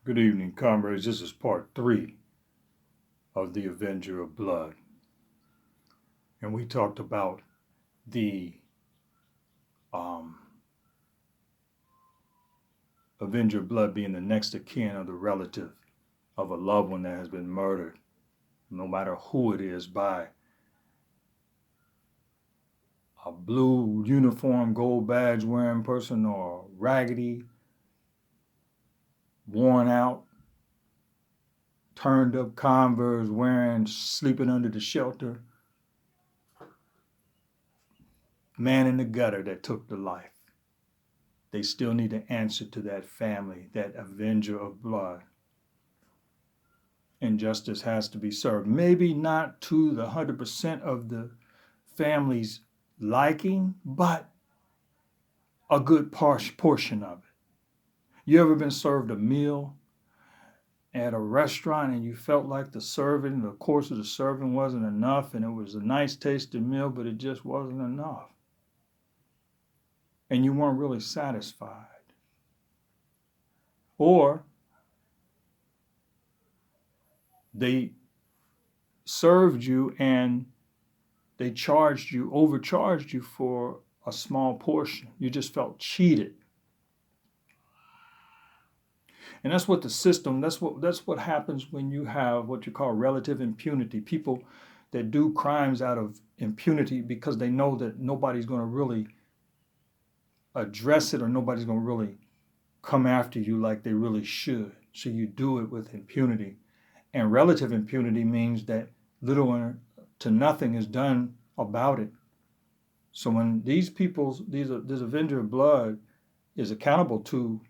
Good evening, comrades. This is part 3 of the Avenger of Blood. And we talked about the um, Avenger of Blood being the next of kin of the relative of a loved one that has been murdered, no matter who it is, by a blue uniform, gold badge wearing person or raggedy, worn out, turned up Converse wearing, sleeping under the shelter, man in the gutter that took the life. They still need to answer to that family, that Avenger of Blood. And justice has to be served. Maybe not to the 100% of the family's liking, but a good portion of it. You ever been served a meal at a restaurant and you felt like the course of the serving wasn't enough, and it was a nice tasting meal, but it just wasn't enough? And you weren't really satisfied. Or they served you and they overcharged you for a small portion. You just felt cheated. And that's what the system, that's what happens when you have what you call relative impunity. People that do crimes out of impunity because they know that nobody's going to really address it, or nobody's going to really come after you like they really should. So you do it with impunity. And relative impunity means that little to nothing is done about it. So when this Avenger of Blood is accountable to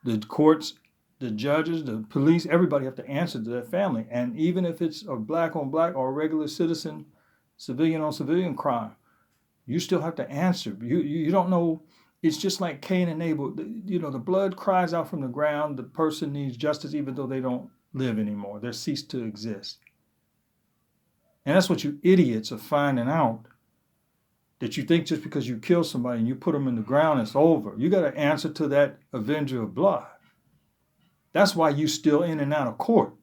the courts, the judges, the police, everybody have to answer to that family. And even if it's a black on black or a regular citizen, civilian on civilian crime, you still have to answer. You don't know. It's just like Cain and Abel. The blood cries out from the ground. The person needs justice even though they don't live anymore. They're ceased to exist. And that's what you idiots are finding out. That you think just because you kill somebody and you put them in the ground, it's over. You got to answer to that Avenger of Blood. That's why you still in and out of court.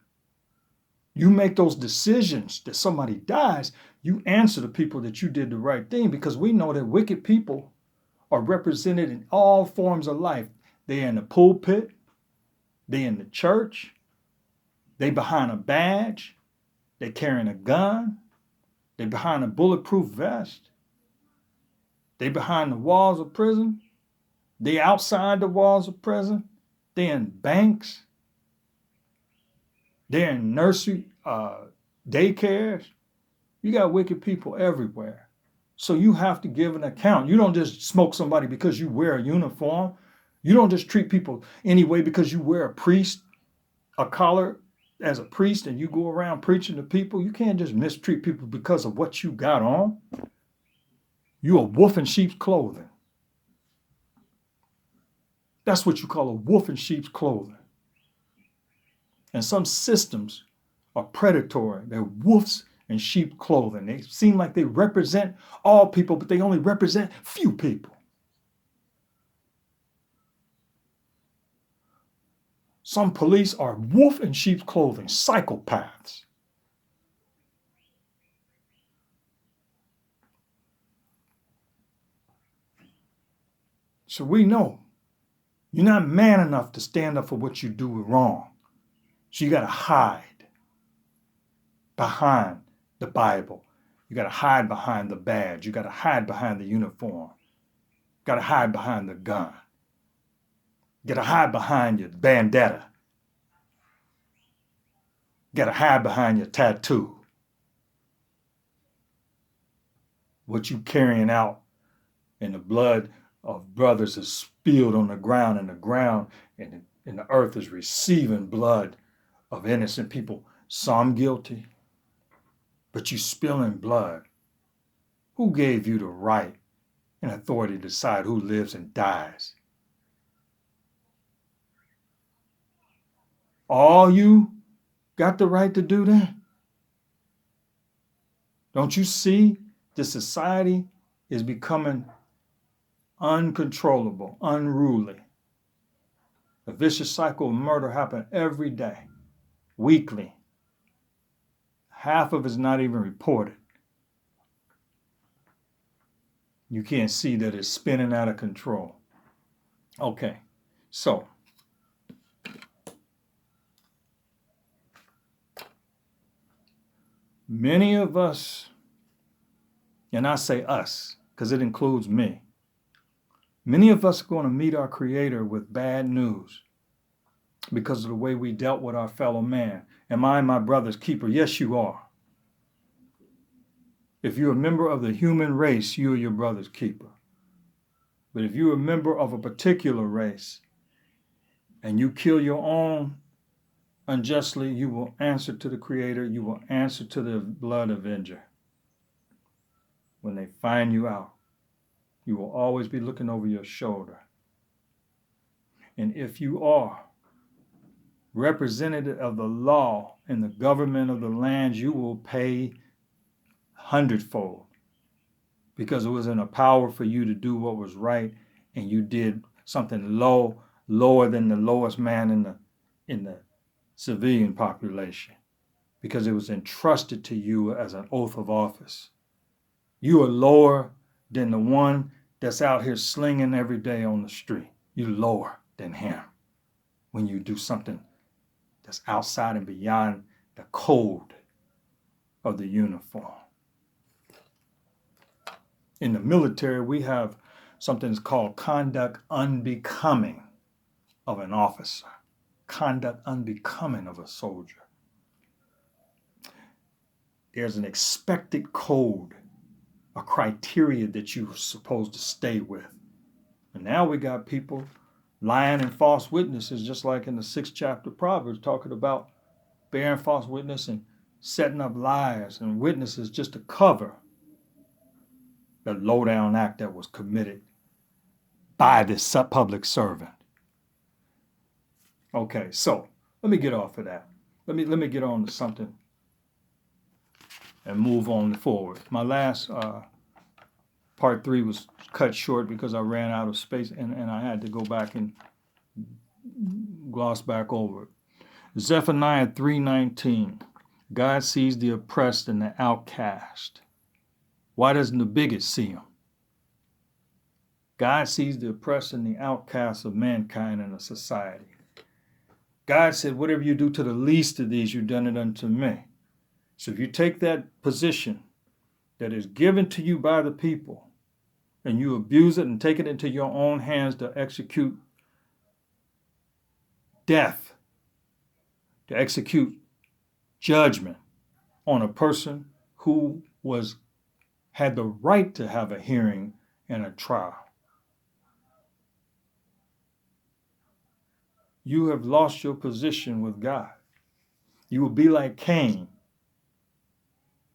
You make those decisions that somebody dies, you answer to people that you did the right thing, because we know that wicked people are represented in all forms of life. They're in the pulpit, they're in the church, they behind a badge, they're carrying a gun, they're behind a bulletproof vest, they behind the walls of prison, they outside the walls of prison, they're in banks, they're in nursery, daycares. You got wicked people everywhere. So you have to give an account. You don't just smoke somebody because you wear a uniform. You don't just treat people anyway because you wear a collar as a priest, and you go around preaching to people. You can't just mistreat people because of what you got on. You're a wolf in sheep's clothing. That's what you call a wolf in sheep's clothing. And some systems are predatory. They're wolves in sheep clothing. They seem like they represent all people, but they only represent few people. Some police are wolf in sheep's clothing, psychopaths. So we know you're not man enough to stand up for what you do wrong. So you got to hide behind the Bible. You got to hide behind the badge. You got to hide behind the uniform. You got to hide behind the gun. You got to hide behind your bandana. You got to hide behind your tattoo. What you carrying out, and the blood of brothers is spilled on the ground, and the earth is receiving blood of innocent people. Some guilty, but you spilling blood. Who gave you the right and authority to decide who lives and dies? All you got the right to do that? Don't you see the society is becoming uncontrollable, unruly? A vicious cycle of murder happens every day, weekly. Half of it's not even reported. You can't see that it's spinning out of control. Okay, so many of us, and I say us because it includes me, many of us are going to meet our Creator with bad news because of the way we dealt with our fellow man. Am I my brother's keeper? Yes, you are. If you're a member of the human race, you are your brother's keeper. But if you're a member of a particular race and you kill your own unjustly, you will answer to the Creator. You will answer to the blood Avenger. When they find you out, you will always be looking over your shoulder. And if you are representative of the law in the government of the land, you will pay hundredfold, because it was in a power for you to do what was right, and you did something lower than the lowest man in the civilian population, because it was entrusted to you as an oath of office. You are lower than the one that's out here slinging every day on the street. You're lower than him when you do something that's outside and beyond the code of the uniform. In the military, we have something that's called conduct unbecoming of an officer, conduct unbecoming of a soldier. There's an expected code, a criteria that you're supposed to stay with. And now we got people lying and false witnesses, just like in the 6th chapter of Proverbs, talking about bearing false witness and setting up liars and witnesses just to cover the low-down act that was committed by this public servant. Okay, so let me get off of that. Let me get on to something and move on forward. My last part 3 was cut short because I ran out of space, and I had to go back and gloss back over it. Zephaniah 3:19. God sees the oppressed and the outcast. Why doesn't the bigot see him? God sees the oppressed and the outcasts of mankind in a society. God said, whatever you do to the least of these, you've done it unto me. So if you take that position that is given to you by the people and you abuse it and take it into your own hands to execute death, to execute judgment on a person who had the right to have a hearing and a trial, you have lost your position with God. You will be like Cain,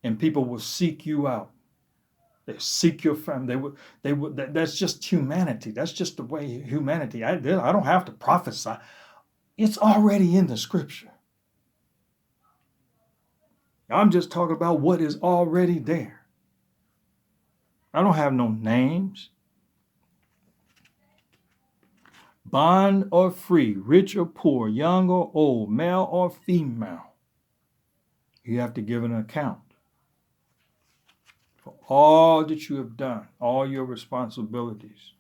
and people will seek you out. They seek your family. That's just humanity. That's just the way humanity. I don't have to prophesy. It's already in the scripture. I'm just talking about what is already there. I don't have no names. Bond or free, rich or poor, young or old, male or female. You have to give an account for all that you have done, all your responsibilities.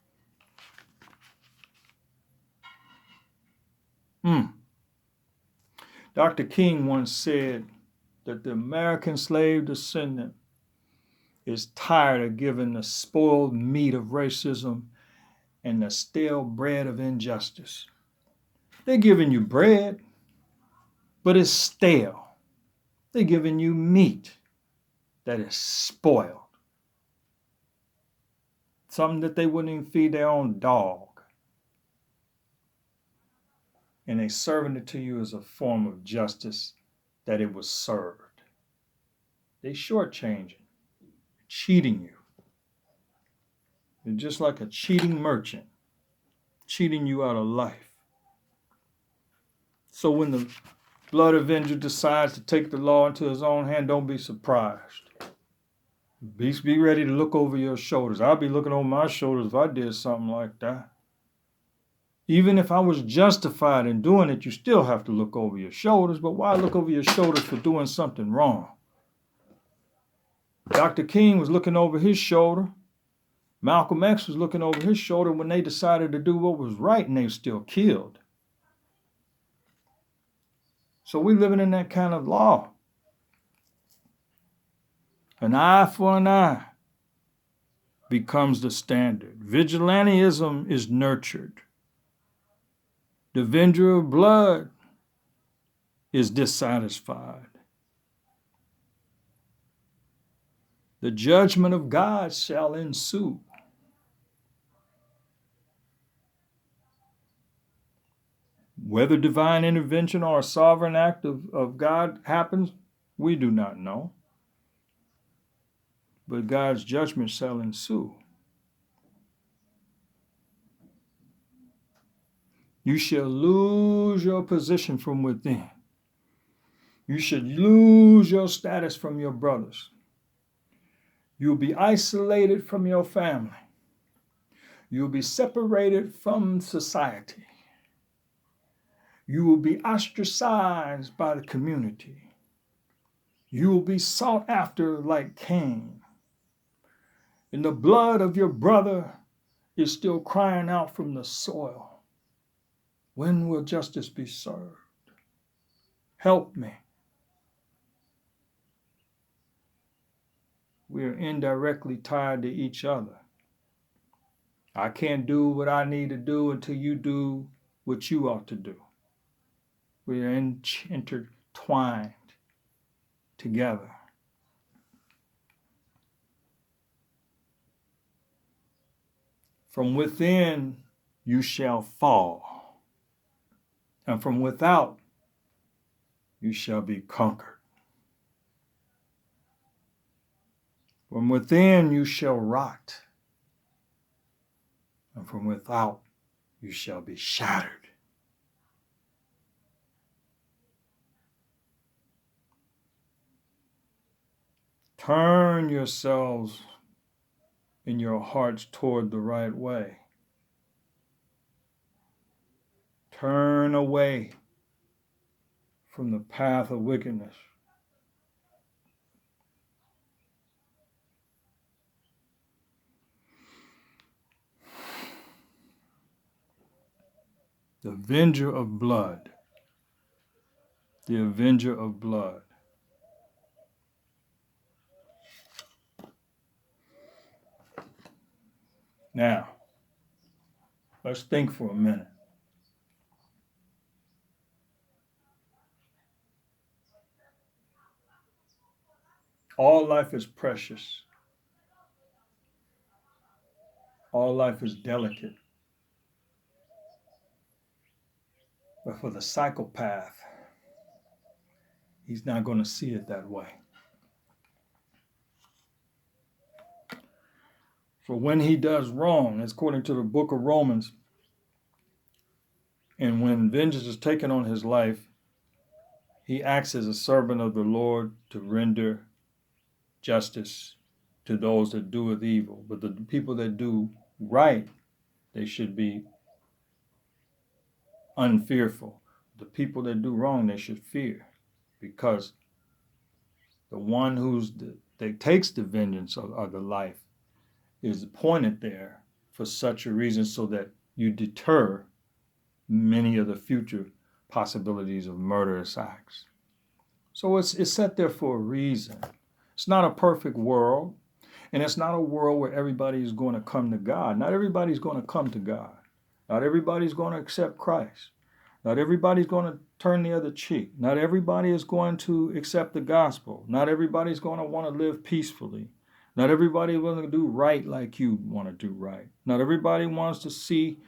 Dr. King once said that the American slave descendant is tired of giving the spoiled meat of racism and the stale bread of injustice. They're giving you bread, but it's stale. They're giving you meat that is spoiled. Something that they wouldn't even feed their own dog. And they're serving it to you as a form of justice that it was served. They're shortchanging, cheating you. They're just like a cheating merchant, cheating you out of life. So when the blood avenger decides to take the law into his own hand, don't be surprised. Be ready to look over your shoulders. I'll be looking over my shoulders if I did something like that. Even if I was justified in doing it, you still have to look over your shoulders. But why look over your shoulders for doing something wrong? Dr. King was looking over his shoulder. Malcolm X was looking over his shoulder when they decided to do what was right, and they were still killed. So we're living in that kind of law. An eye for an eye becomes the standard. Vigilantism is nurtured. The avenger of blood is dissatisfied. The judgment of God shall ensue. Whether divine intervention or a sovereign act of God happens, we do not know. But God's judgment shall ensue. You shall lose your position from within. You should lose your status from your brothers. You'll be isolated from your family. You'll be separated from society. You will be ostracized by the community. You will be sought after like Cain. And the blood of your brother is still crying out from the soil. When will justice be served? Help me. We are indirectly tied to each other. I can't do what I need to do until you do what you ought to do. We are intertwined together. From within you shall fall, and from without you shall be conquered. From within you shall rot, and from without you shall be shattered. Turn yourselves in your hearts toward the right way. Turn away from the path of wickedness. The Avenger of blood. The Avenger of blood. Now, let's think for a minute. All life is precious. All life is delicate. But for the psychopath, he's not going to see it that way. For when he does wrong, according to the book of Romans, and when vengeance is taken on his life, he acts as a servant of the Lord to render justice to those that doeth evil. But the people that do right, they should be unfearful. The people that do wrong, they should fear, because the one that takes the vengeance of the life is appointed there for such a reason, so that you deter many of the future possibilities of murderous acts. So it's set there for a reason. It's not a perfect world, and it's not a world where everybody is going to come to God. Not everybody's going to come to God. Not everybody's going to accept Christ. Not everybody's going to turn the other cheek. Not everybody is going to accept the gospel. Not everybody's going to want to live peacefully. Not everybody is going to do right like you want to do right. Not everybody wants to seek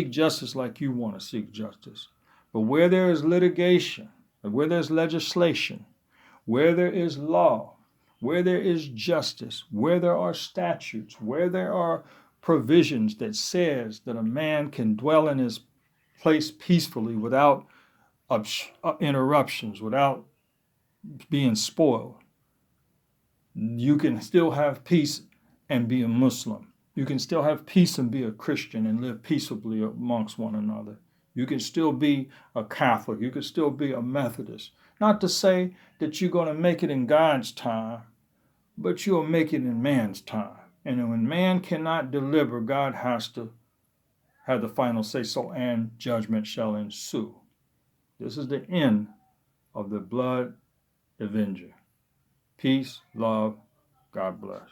justice like you want to seek justice. But where there is litigation, where there's legislation, where there is law, where there is justice, where there are statutes, where there are provisions that says that a man can dwell in his place peacefully without interruptions, without being spoiled, you can still have peace and be a Muslim. You can still have peace and be a Christian and live peaceably amongst one another. You can still be a Catholic. You can still be a Methodist. Not to say that you're going to make it in God's time, but you'll make it in man's time. And when man cannot deliver, God has to have the final say so, and judgment shall ensue. This is the end of the blood Avenger. Peace, love, God bless.